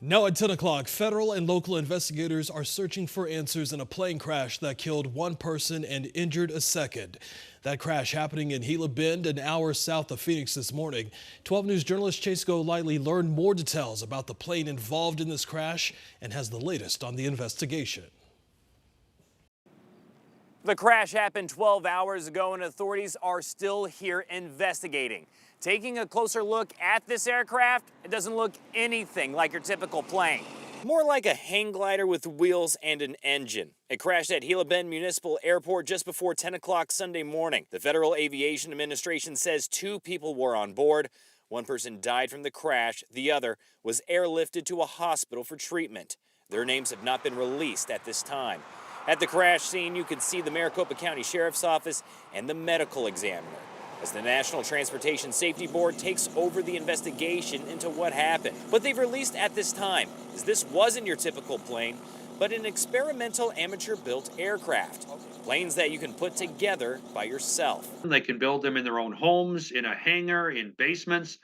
Now at 10 o'clock, federal and local investigators are searching for answers in a plane crash that killed one person and injured a second. That crash happening in Gila Bend, an hour south of Phoenix this morning. 12 News journalist Chase Golightly learned more details about the plane involved in this crash and has the latest on the investigation. The crash happened 12 hours ago and authorities are still here investigating. Taking a closer look at this aircraft, it doesn't look anything like your typical plane. More like a hang glider with wheels and an engine. It crashed at Gila Bend Municipal Airport just before 10 o'clock Sunday morning. The Federal Aviation Administration says 2 people were on board. One person died from the crash. The other was airlifted to a hospital for treatment. Their names have not been released at this time. At the crash scene, you could see the Maricopa County Sheriff's Office and the medical examiner as the National Transportation Safety Board takes over the investigation into what happened. What they've released at this time is this wasn't your typical plane, but an experimental amateur-built aircraft. Planes that you can put together by yourself. They can build them in their own homes, in a hangar, in basements,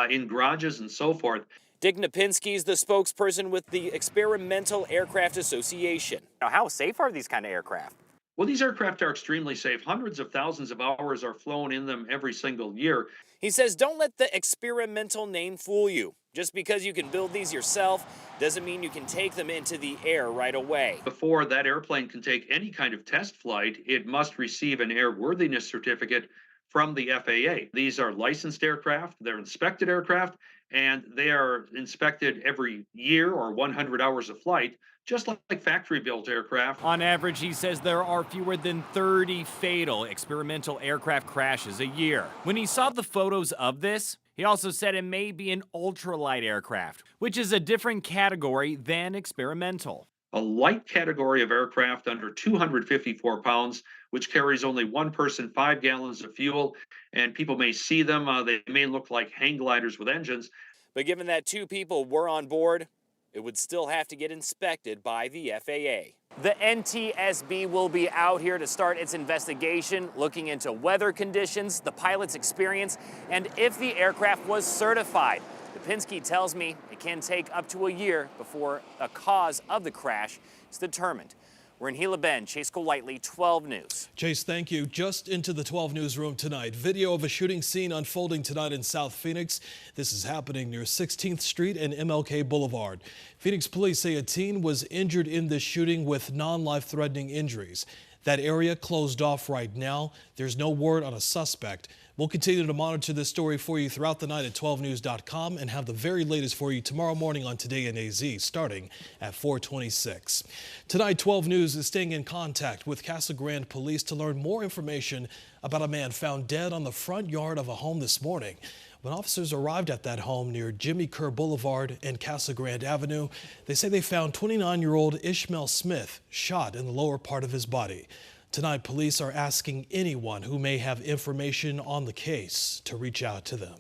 in garages, and so forth. Dick Napinski is the spokesperson with the Experimental Aircraft Association. Now, how safe are these kind of aircraft? Well, these aircraft are extremely safe. Hundreds of thousands of hours are flown in them every single year. He says don't let the experimental name fool you. Just because you can build these yourself doesn't mean you can take them into the air right away. Before that airplane can take any kind of test flight, it must receive an airworthiness certificate from the FAA. These are licensed aircraft, they're inspected aircraft, and they are inspected every year or 100 hours of flight, just like factory-built aircraft. On average, he says there are fewer than 30 fatal experimental aircraft crashes a year. When he saw the photos of this, he also said it may be an ultralight aircraft, which is a different category than experimental. A light category of aircraft under 254 pounds, which carries only one person, 5 gallons of fuel, and people may see them. They may look like hang gliders with engines. But given that 2 people were on board, it would still have to get inspected by the FAA. The NTSB will be out here to start its investigation, looking into weather conditions, the pilot's experience, and if the aircraft was certified. Napinski tells me it can take up to a year before a cause of the crash is determined. We're in Gila Bend. Chase Golightly, 12 News. Chase, thank you. Just into the 12 newsroom tonight. Video of a shooting scene unfolding tonight in South Phoenix. This is happening near 16th Street and MLK Boulevard. Phoenix police say a teen was injured in this shooting with non-life-threatening injuries. That area closed off right now. There's no word on a suspect. We'll continue to monitor this story for you throughout the night at 12news.com and have the very latest for you tomorrow morning on Today in AZ starting at 4:26. Tonight, 12 News is staying in contact with Casa Grande police to learn more information about a man found dead on the front yard of a home this morning. When officers arrived at that home near Jimmy Kerr Boulevard and Casa Grande Avenue, they say they found 29-year-old Ishmael Smith shot in the lower part of his body. Tonight, police are asking anyone who may have information on the case to reach out to them.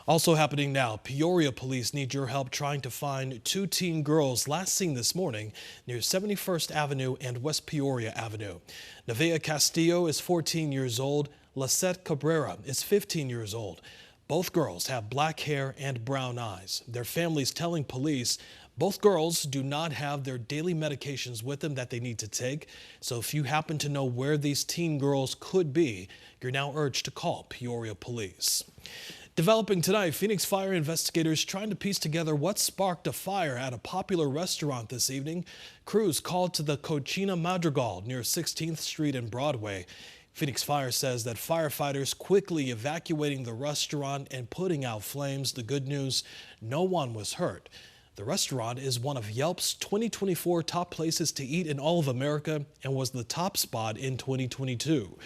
Also happening now, Peoria police need your help trying to find 2 teen girls last seen this morning near 71st Avenue and West Peoria Avenue. Nevaeh Castillo is 14 years old. Lisette Cabrera is 15 years old. Both girls have black hair and brown eyes. Their families telling police both girls do not have their daily medications with them that they need to take. So if you happen to know where these teen girls could be, you're now urged to call Peoria police. Developing tonight, Phoenix fire investigators trying to piece together what sparked a fire at a popular restaurant this evening. Crews called to the Cochina Madrigal near 16th Street and Broadway. Phoenix Fire says that firefighters quickly evacuating the restaurant and putting out flames. The good news, no one was hurt. The restaurant is one of Yelp's 2024 top places to eat in all of America and was the top spot in 2022.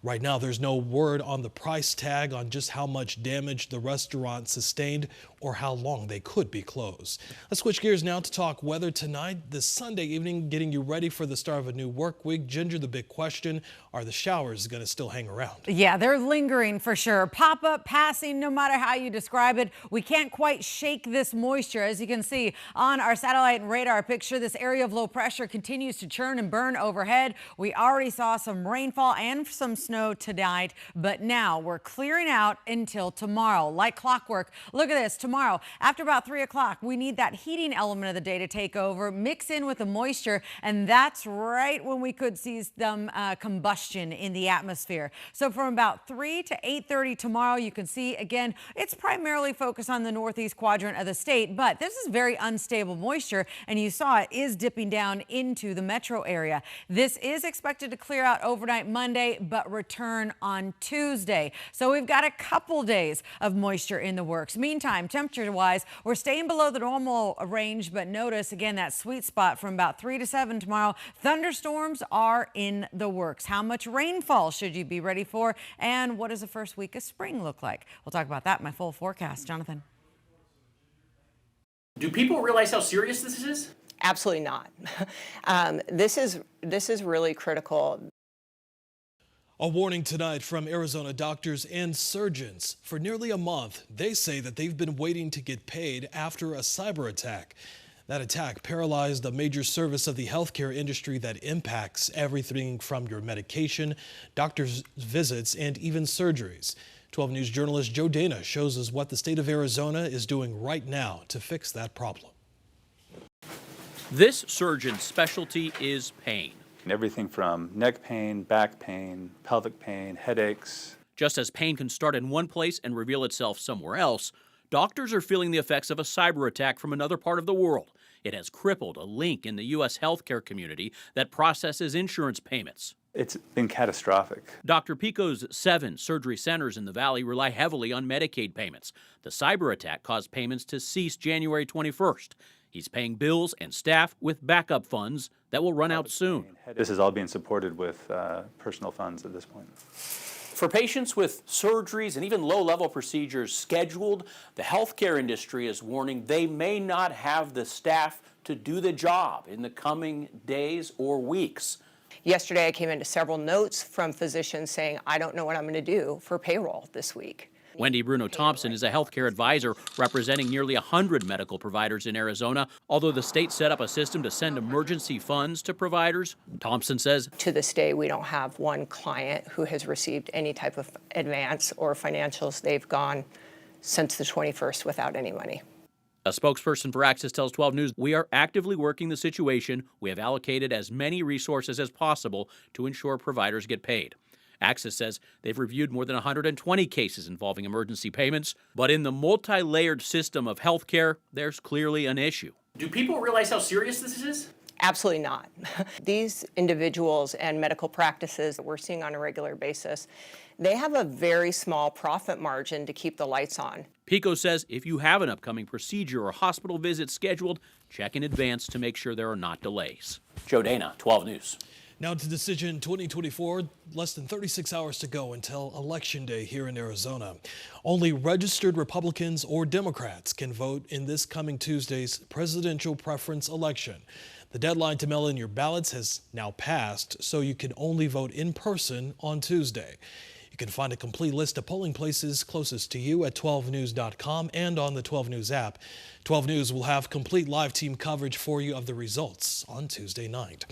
Right now, there's no word on the price tag on just how much damage the restaurant sustained or how long they could be closed. Let's switch gears now to talk weather tonight. This Sunday evening, getting you ready for the start of a new work week. Ginger, the big question, are the showers going to still hang around? Yeah, they're lingering for sure. Pop-up, passing, no matter how you describe it. We can't quite shake this moisture. As you can see on our satellite and radar picture, this area of low pressure continues to churn and burn overhead. We already saw some rainfall and some snow snow tonight, but now we're clearing out until tomorrow, like clockwork. Look at this. Tomorrow, after about 3 o'clock, we need that heating element of the day to take over, mix in with the moisture, and that's right when we could see some combustion in the atmosphere. So from about 3 to 8:30 tomorrow, you can see, again, it's primarily focused on the northeast quadrant of the state, but this is very unstable moisture, and you saw it is dipping down into the metro area. This is expected to clear out overnight Monday, but return on Tuesday. So we've got a couple days of moisture in the works. Meantime, temperature-wise, we're staying below the normal range, but notice, again, that sweet spot from about 3 to 7 tomorrow. Thunderstorms are in the works. How much rainfall should you be ready for? And what does the first week of spring look like? We'll talk about that in my full forecast. Jonathan. Do people realize how serious this is? Absolutely not. This is really critical. A warning tonight from Arizona doctors and surgeons. For nearly a month, they say that they've been waiting to get paid after a cyber attack. That attack paralyzed a major service of the healthcare industry that impacts everything from your medication, doctor's visits, and even surgeries. 12 News journalist Joe Dana shows us what the state of Arizona is doing right now to fix that problem. This surgeon's specialty is pain. Everything from neck pain, back pain, pelvic pain, headaches. Just as pain can start in one place and reveal itself somewhere else, doctors are feeling the effects of a cyber attack from another part of the world. It has crippled a link in the U.S. healthcare community that processes insurance payments. It's been catastrophic. Dr. Pico's 7 surgery centers in the valley rely heavily on Medicaid payments. The cyber attack caused payments to cease January 21st. He's paying bills and staff with backup funds that will run out soon. This is all being supported with personal funds at this point. For patients with surgeries and even low-level procedures scheduled, the healthcare industry is warning they may not have the staff to do the job in the coming days or weeks. Yesterday, I came into several notes from physicians saying, I don't know what I'm going to do for payroll this week. Wendy Bruno Thompson is a healthcare advisor representing nearly 100 medical providers in Arizona. Although the state set up a system to send emergency funds to providers, Thompson says, To this day, we don't have one client who has received any type of advance or financials. They've gone since the 21st without any money. A spokesperson for Access tells 12 News, we are actively working the situation. We have allocated as many resources as possible to ensure providers get paid. Access says they've reviewed more than 120 cases involving emergency payments, but in the multi-layered system of healthcare, there's clearly an issue. Do people realize how serious this is? Absolutely not. These individuals and medical practices that we're seeing on a regular basis, they have a very small profit margin to keep the lights on. Pico says if you have an upcoming procedure or hospital visit scheduled, check in advance to make sure there are not delays. Joe Dana, 12 News. Now to Decision 2024, less than 36 hours to go until Election Day here in Arizona. Only registered Republicans or Democrats can vote in this coming Tuesday's presidential preference election. The deadline to mail in your ballots has now passed, so you can only vote in person on Tuesday. You can find a complete list of polling places closest to you at 12news.com and on the 12 News app. 12 News will have complete live team coverage for you of the results on Tuesday night.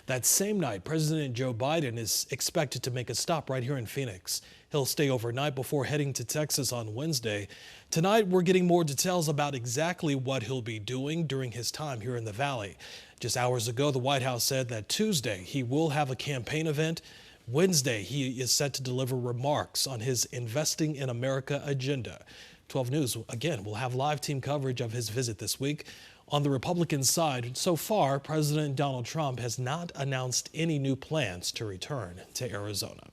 That same night, President Joe Biden is expected to make a stop right here in Phoenix. He'll stay overnight before heading to Texas on Wednesday. Tonight, we're getting more details about exactly what he'll be doing during his time here in the Valley. Just hours ago, the White House said that Tuesday he will have a campaign event. Wednesday, he is set to deliver remarks on his Investing in America agenda. 12 News, again, will have live team coverage of his visit this week. On the Republican side, so far, President Donald Trump has not announced any new plans to return to Arizona.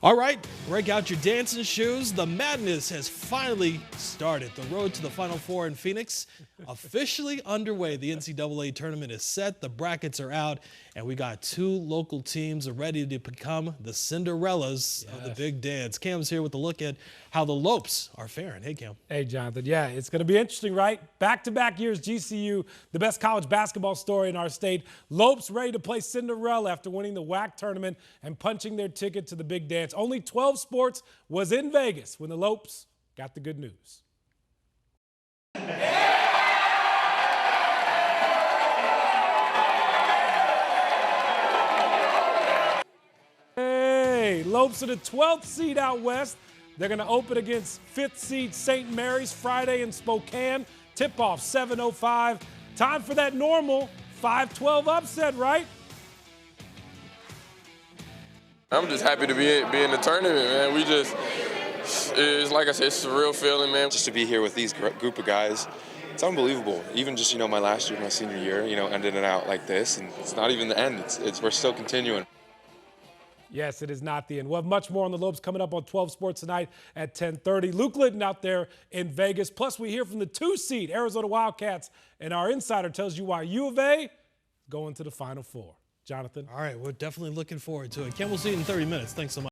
All right, break out your dancing shoes. The madness has finally started. The road to the Final Four in Phoenix officially underway. The NCAA tournament is set, the brackets are out, and we got 2 local teams ready to become the Cinderellas of the big dance. Cam's here with a look at how the Lopes are faring. Hey, Cam. Hey, Jonathan. Yeah, it's going to be interesting, right? Back-to-back years, GCU, the best college basketball story in our state. Lopes ready to play Cinderella after winning the WAC tournament and punching their ticket to the big dance. Only 12 sports was in Vegas when the Lopes got the good news. Hey, Lopes are the 12th seed out west. They're going to open against 5th seed St. Mary's Friday in Spokane. Tip-off 7:05. Time for that normal 5-12 upset, right? I'm just happy to be in the tournament, man. It's like I said, it's a real feeling, man. Just to be here with these group of guys, it's unbelievable. Even just, my last year, my senior year, ended it out like this, and it's not even the end. We're still continuing. Yes, it is not the end. We'll have much more on the Lopes coming up on 12 Sports tonight at 10:30. Luke Litton out there in Vegas. Plus, we hear from the 2 seed Arizona Wildcats, and our insider tells you why U of A going to the Final Four. Jonathan. All right, we're definitely looking forward to it. Ken, we'll see you in 30 minutes. Thanks so much.